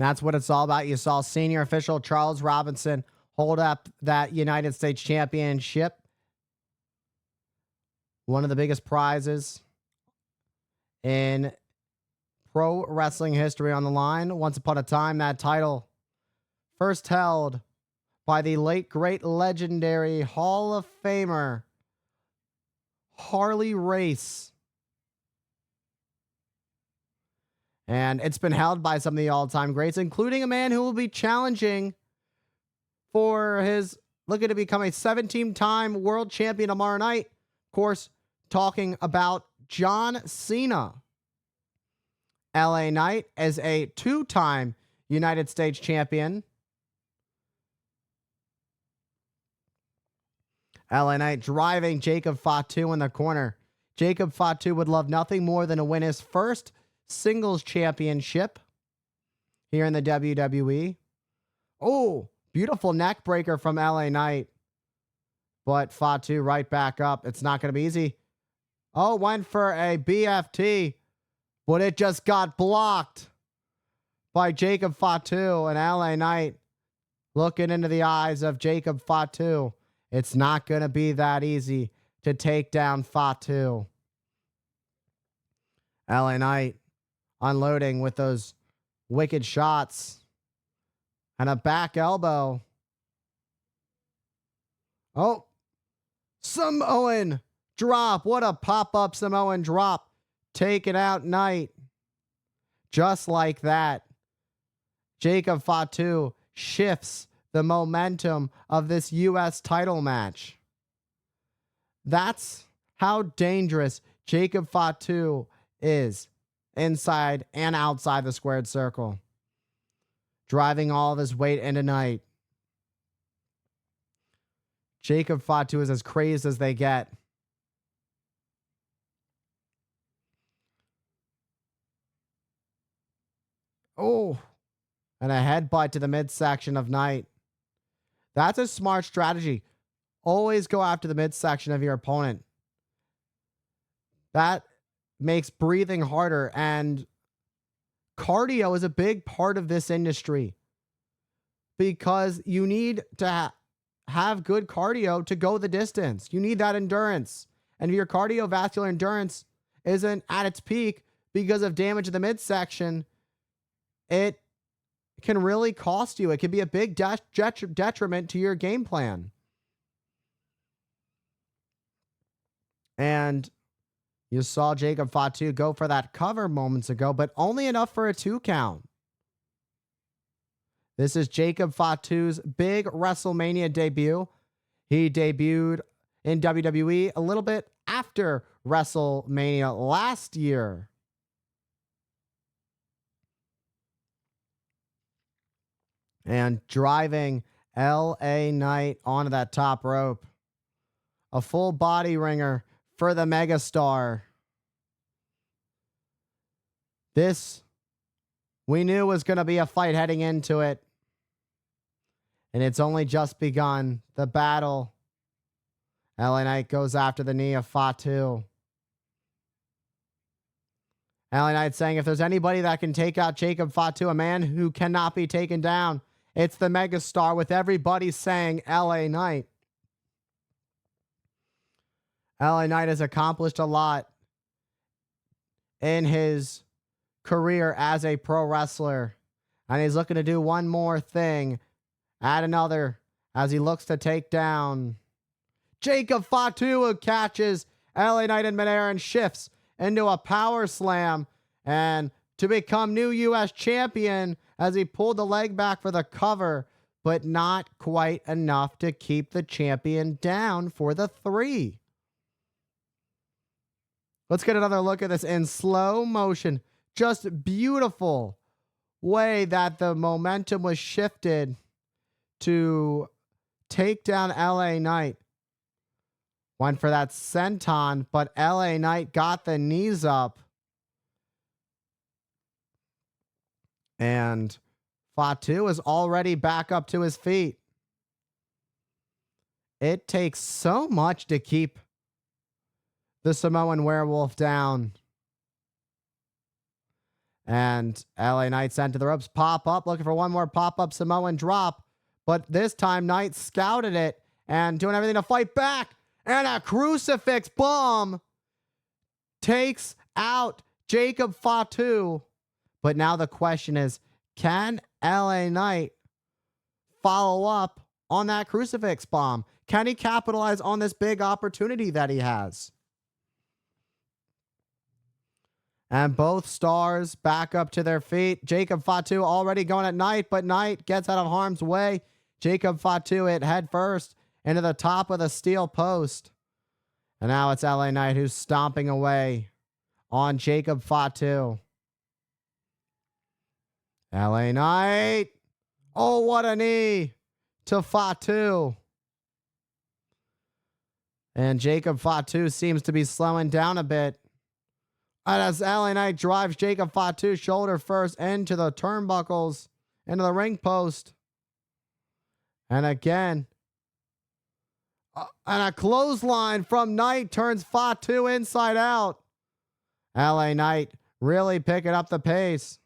That's what it's all about. You saw senior official Charles Robinson hold up that United States Championship, one of the biggest prizes in pro wrestling history on the line. Once upon a time, that title first held by the late, great, legendary Hall of Famer Harley Race. And it's been held by some of the all-time greats, including a man who will be challenging for his, looking to become a 17-time world champion tomorrow night. Of course, talking about John Cena. LA Knight as a 2-time United States champion. LA Knight driving Jacob Fatu in the corner. Jacob Fatu would love nothing more than to win his first singles championship here in the WWE. Oh, beautiful neck breaker from LA Knight. But Fatu right back up. It's not going to be easy. Oh, went for a BFT, but it just got blocked by Jacob Fatu, and LA Knight looking into the eyes of Jacob Fatu. It's not going to be that easy to take down Fatu. LA Knight unloading with those wicked shots and a back elbow. Oh, Samoan drop. What a pop-up Samoan drop. Taking out Knight. Just like that. Jacob Fatu shifts the momentum of this U.S. title match. That's how dangerous Jacob Fatu is inside and outside the squared circle. Driving all of his weight into Knight. Jacob Fatu is as crazed as they get. Oh, and a headbutt to the midsection of Knight. That's a smart strategy. Always go after the midsection of your opponent. That makes breathing harder, and cardio is a big part of this industry because you need to have good cardio to go the distance. You need that endurance. And if your cardiovascular endurance isn't at its peak because of damage to the midsection, it can really cost you. It can be a big detriment to your game plan. And you saw Jacob Fatu go for that cover moments ago, but only enough for a 2 count. This is Jacob Fatu's big WrestleMania debut. He debuted in WWE a little bit after WrestleMania last year. And driving LA Knight onto that top rope. A full body ringer for the megastar. This, we knew was going to be a fight heading into it. And it's only just begun. The battle. LA Knight goes after the knee of Fatu. LA Knight saying if there's anybody that can take out Jacob Fatu, a man who cannot be taken down, it's the megastar, with everybody saying LA Knight. LA Knight has accomplished a lot in his career as a pro wrestler. And he's looking to do one more thing. Add another as he looks to take down Jacob Fatu, who catches LA Knight in midair and shifts into a power slam and to become new U.S. champion as he pulled the leg back for the cover, but not quite enough to keep the champion down for the 3. Let's get another look at this in slow motion. Just beautiful way that the momentum was shifted to take down LA Knight. Went for that senton, but LA Knight got the knees up. And Fatu is already back up to his feet. It takes so much to keep the Samoan werewolf down. And LA Knight sent to the ropes. Pop up, looking for one more pop-up Samoan drop. But this time, Knight scouted it and doing everything to fight back. And a crucifix bomb takes out Jacob Fatu. But now the question is, can LA Knight follow up on that crucifix bomb? Can he capitalize on this big opportunity that he has? And both stars back up to their feet. Jacob Fatu already going at Knight, but Knight gets out of harm's way. Jacob Fatu hit head first into the top of the steel post. And now it's LA Knight who's stomping away on Jacob Fatu. LA Knight. Oh, what a knee to Fatu. And Jacob Fatu seems to be slowing down a bit. And as LA Knight drives Jacob Fatu shoulder first into the turnbuckles, into the ring post. And again, and a clothesline from Knight turns Fatu inside out. LA Knight really picking up the pace.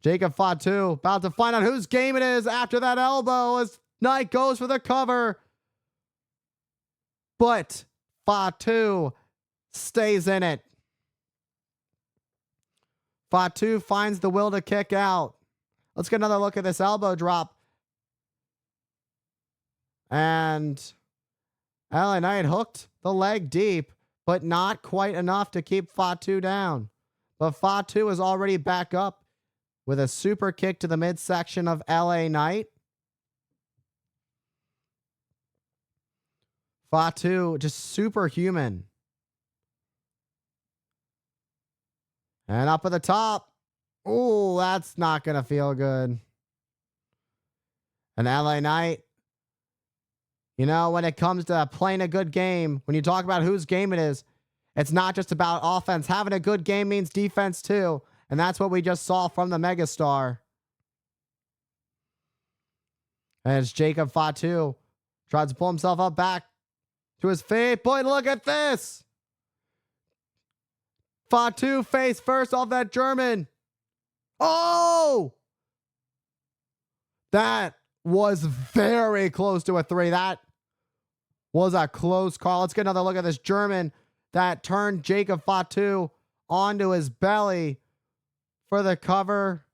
Jacob Fatu about to find out whose game it is after that elbow as Knight goes for the cover. But Fatu stays in it. Fatu finds the will to kick out. Let's get another look at this elbow drop. And LA Knight hooked the leg deep, but not quite enough to keep Fatu down. But Fatu is already back up with a super kick to the midsection of LA Knight. Fatu just superhuman. And up at the top. Ooh, that's not going to feel good. And LA Knight, you know, when it comes to playing a good game, when you talk about whose game it is, it's not just about offense. Having a good game means defense too. And that's what we just saw from the megastar. As Jacob Fatu tries to pull himself up back to his feet. Boy, look at this. Fatu face first off that German. Oh! That was very close to a 3. That was a close call. Let's get another look at this German that turned Jacob Fatu onto his belly for the cover.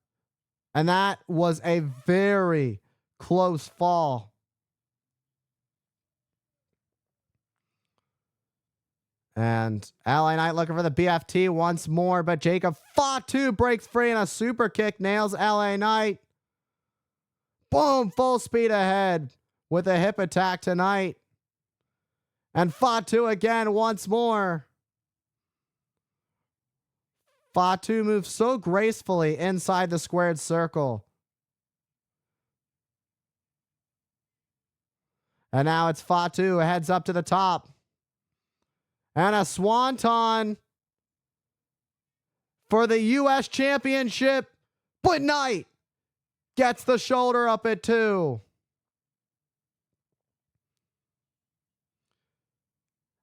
And that was a very close fall. And LA Knight looking for the BFT once more, but Jacob Fatu breaks free and a super kick nails LA Knight. Boom, full speed ahead with a hip attack tonight. And Fatu again once more. Fatu moves so gracefully inside the squared circle. And now it's Fatu who heads up to the top. And a swanton for the U.S. Championship. But Knight gets the shoulder up at 2.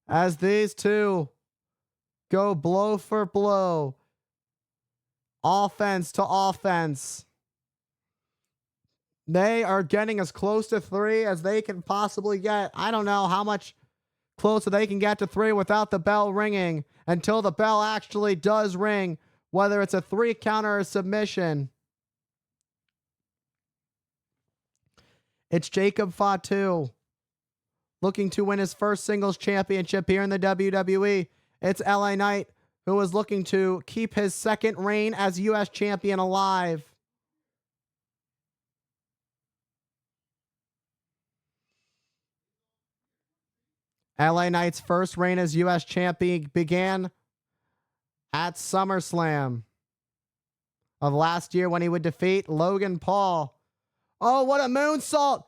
As these two go blow for blow. Offense to offense. They are getting as close to 3 as they can possibly get. I don't know how much closer they can get to 3 without the bell ringing until the bell actually does ring, whether it's a 3 count or a submission. It's Jacob Fatu looking to win his first singles championship here in the WWE. It's LA Knight who is looking to keep his second reign as U.S. champion alive. LA Knight's first reign as U.S. champion began at SummerSlam of last year when he would defeat Logan Paul. Oh, what a moonsault.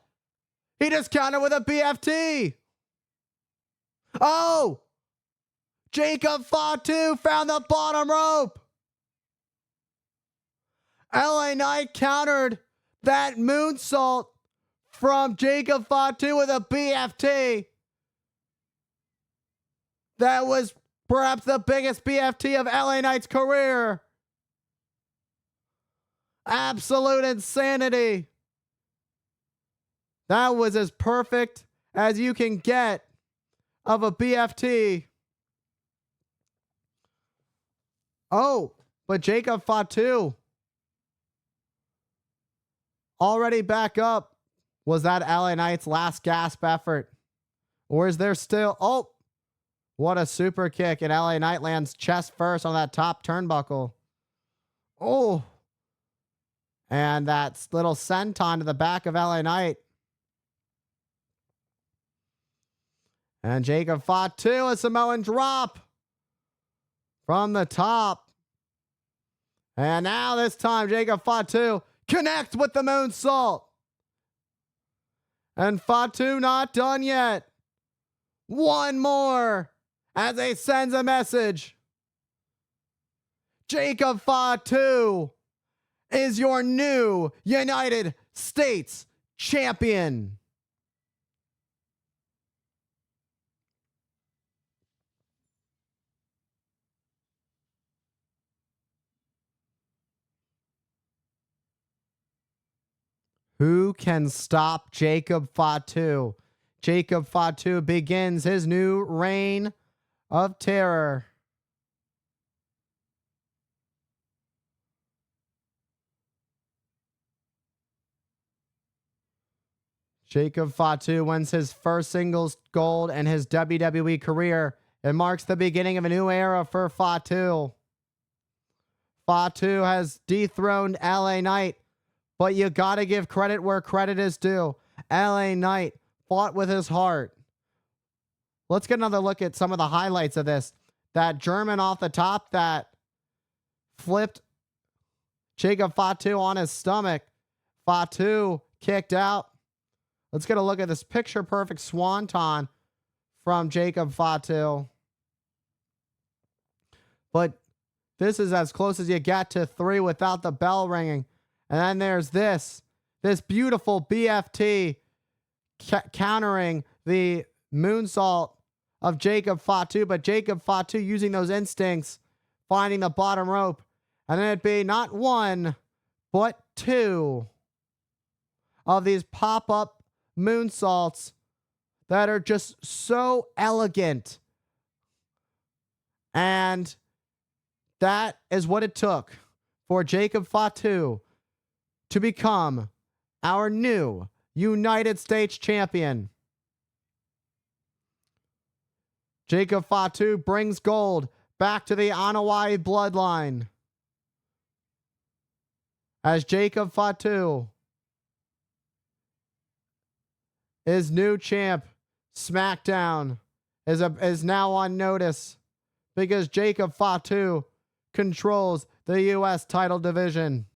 He just countered with a BFT. Oh, Jacob Fatu found the bottom rope. LA Knight countered that moonsault from Jacob Fatu with a BFT. That was perhaps the biggest BFT of LA Knight's career. Absolute insanity. That was as perfect as you can get of a BFT. Oh, but Jacob Fatu already back up. Was that LA Knight's last gasp effort? Or is there still... Oh, what a super kick. And LA Knight lands chest first on that top turnbuckle. Oh. And that little senton to the back of LA Knight. And Jacob Fatu, a Samoan drop from the top. And now this time, Jacob Fatu connects with the moonsault. And Fatu not done yet. One more as he sends a message. Jacob Fatu is your new United States champion. Who can stop Jacob Fatu? Jacob Fatu begins his new reign of terror. Jacob Fatu wins his first singles gold in his WWE career. It marks the beginning of a new era for Fatu. Fatu has dethroned LA Knight, but you got to give credit where credit is due. LA Knight fought with his heart. Let's get another look at some of the highlights of this. That German off the top that flipped Jacob Fatu on his stomach. Fatu kicked out. Let's get a look at this picture-perfect swanton from Jacob Fatu. But this is as close as you get to 3 without the bell ringing. And then there's this beautiful BFT countering the moonsault of Jacob Fatu. But Jacob Fatu using those instincts, finding the bottom rope. And then it'd be not 1, but 2 of these pop-up moonsaults that are just so elegant. And that is what it took for Jacob Fatu to become our new United States champion. Jacob Fatu brings gold back to the Anoa'i bloodline. As Jacob Fatu is new champ, SmackDown is now on notice because Jacob Fatu controls the U.S. title division.